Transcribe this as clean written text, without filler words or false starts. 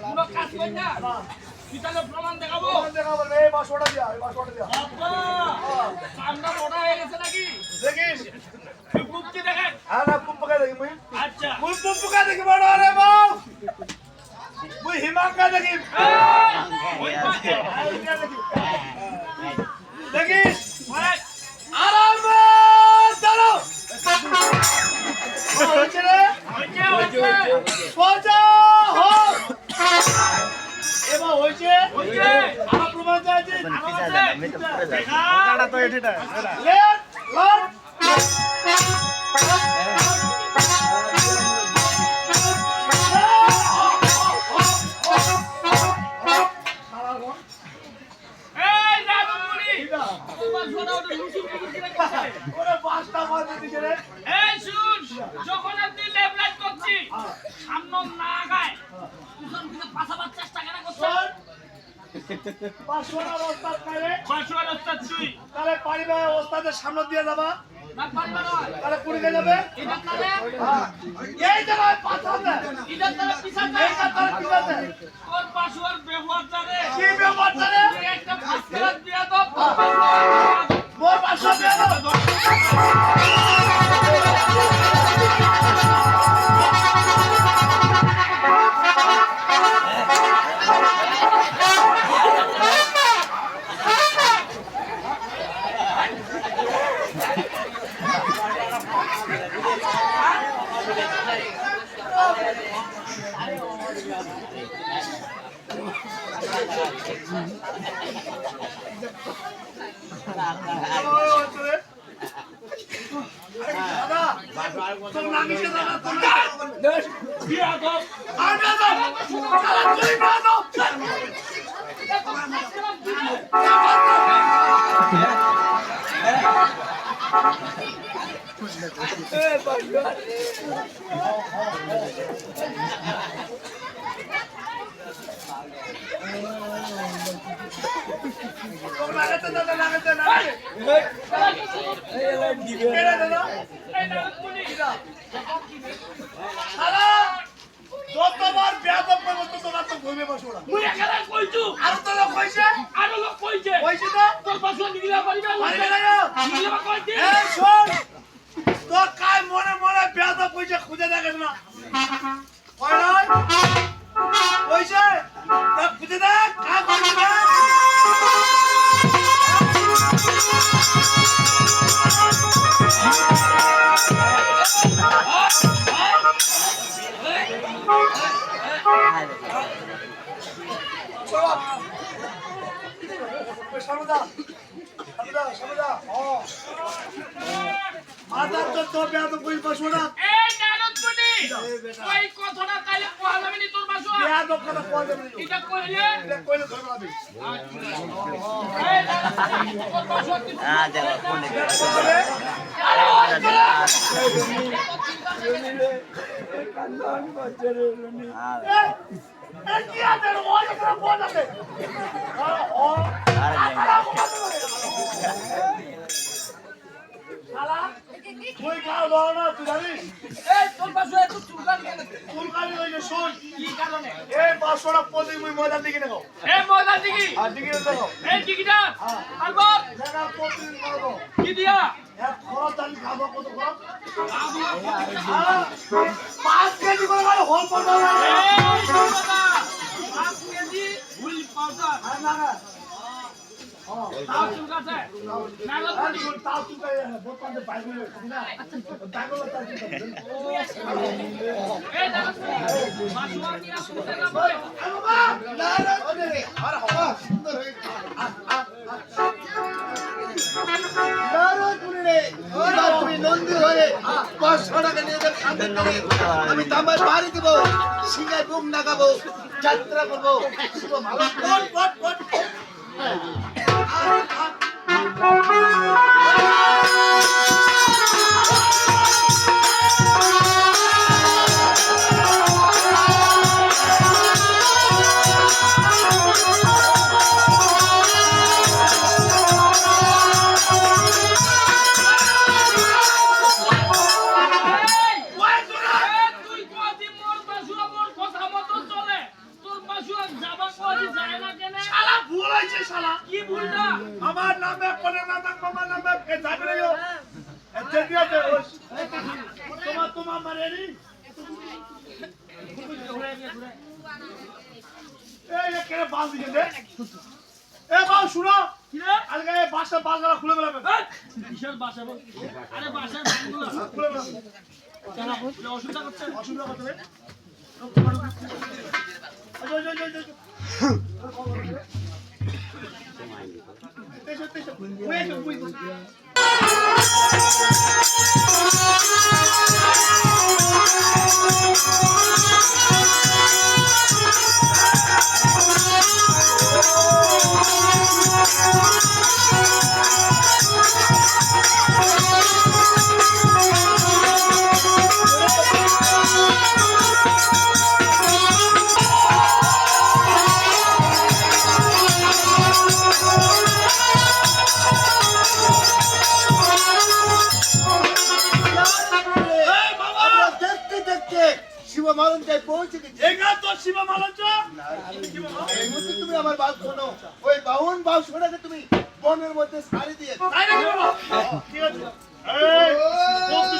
কোনো কাজ করি না পিতালে প্রমাণ দেখাবো দেখাবো এই বাসটা দিয়া বাবা সামনে বড় হয়ে গেছে নাকি দেখিস মুক্তি দেখেন হ্যাঁ না পুম্পকা দেখি মুই আচ্ছা পুম্পকা দেখি বড় রে বাউ মুই হিমাঙ্কা দেখি দেখিস আরামে দাঁড়াও হয়েছে রে সোজা হোক এবার হয়েছে আমার প্রমাণ চাইছি তো এটা লেট লট এই রাজমণি তোমার সোনা ওটা লুসুম করে করছে ওরে পাঁচটা মারতে দিছে রে এই শুন যখন আপনি লেবলাইট করছি সামনে না গায় পিছন থেকে পাছাবার চেষ্টা কেন করছ পাঁচশোটা ওস্তাদ খাইলে বাসুয়ার ওস্তাদ তুই তাহলে পারিবারিক ওস্তাদের সামনে দিয়ে যাবা না পারবা না তাহলে কুড়ি কে যাবে এটা তাহলে এই জায়গায় পাঠাতে এটা তাহলে পিছাতে এইটা তাহলে পিছাতে ওর বাসুয়ার ব্যবহার জানে কি ব্যাপার জানে একটা ফাস্টার দিয়া দাও মোর পাঁচশো দিয়ে দাও দাদা তোর নাম কি দাদা তোর দিয়া দাও আর দাদা সারা তুই দাদা লাগাতে দাদা লাগাতে না কেড়ে দাদা এই রাজমণি সারা যতবার বেয়াদব করবো ততবার তো ঘুমে বসো না মুই এখানে কইছু আর তো লোক কইছে আর লোক কইছে কইছে তো তোর বাসুয়া নিগিলা পারিবে পারিবে না নিগিলা কইছে এই শোন তোর কাই মনে মনে বেয়াদব কইছে খুঁজে দেখিস না কই নাই কইছে তা খুঁজে দেখ কা কইছে দেখ সামদা আদার তো বেয়াদব কই বসো না এই রাজমণি ওই কথাটা তাইলে কোয়া যাবে নি তোর বাসুয়া বেয়াদব কথা কই দেবে এটা কইলে এটা কইলে ধরে পাবি এই রাজমণি তোর বাসুয়া কি দেখো ফোনে এই কি আছে ওই কথা বল আছে ও শালা তুই কাল বল না তুই জানিস এই তোর বাসুয়া একটু চুলকান কেন ফুলকালি হইছে শুন কি কারণে এই 500 টা পদি মুই ময়দান দিকে নেব এই ময়দান দিকি আর দিকে দেখো এই টিকিটা আলবর জায়গা প্রতিদিন করব কি দিয়া এক খরচ দান খাবো কত খরচ 5 কেজি করে গেল হোল পড়বে এই বাবা 5 কেজি হুইল পাউডার আর না না তাও চুলকাছে রাজমণি তাও তুই দোকানে বাইরে না দাগলো তার কি এই রাজমণি বাসুয়া নিয়া শুনতে যাবো তুমি নন্দী হয়ে 500 টাকা নিয়ে যাবে আমি তামার বাড়ি দিব সিঙ্গায় বুক নাগাবো যাত্রা করবো শুভ ভালো তুই কদি মোর বাসুয়া মোর কথা মতো চলে মামার নামে কোনে নামে মামার নামে কে যাবে রে ও জলদি আছে তোমার মারে নি এই কে বাল দিছে রে এ বাল শুনো কি রে আলগে বাসা বালগালা খুলে বেলাবে এই, কিসের বাসা বল আরে বাসার বাড়িগুলো খুলে বেলাবে অসুবিধা করছে অসুবিধা করতে রে আমরা দেখতে দেখতে শিব মালঞ্চায় পৌঁছে গেছি এগা তো শিবা মালঞ্চ এই মুহূর্তে তুমি আমার বাল শোনো ওই বাউন বাউসোনাকে তুমি বনের মধ্যে ছাড়ি দিয়ে তাই নাকি বাবা ঠিক আছে এই বন্ধু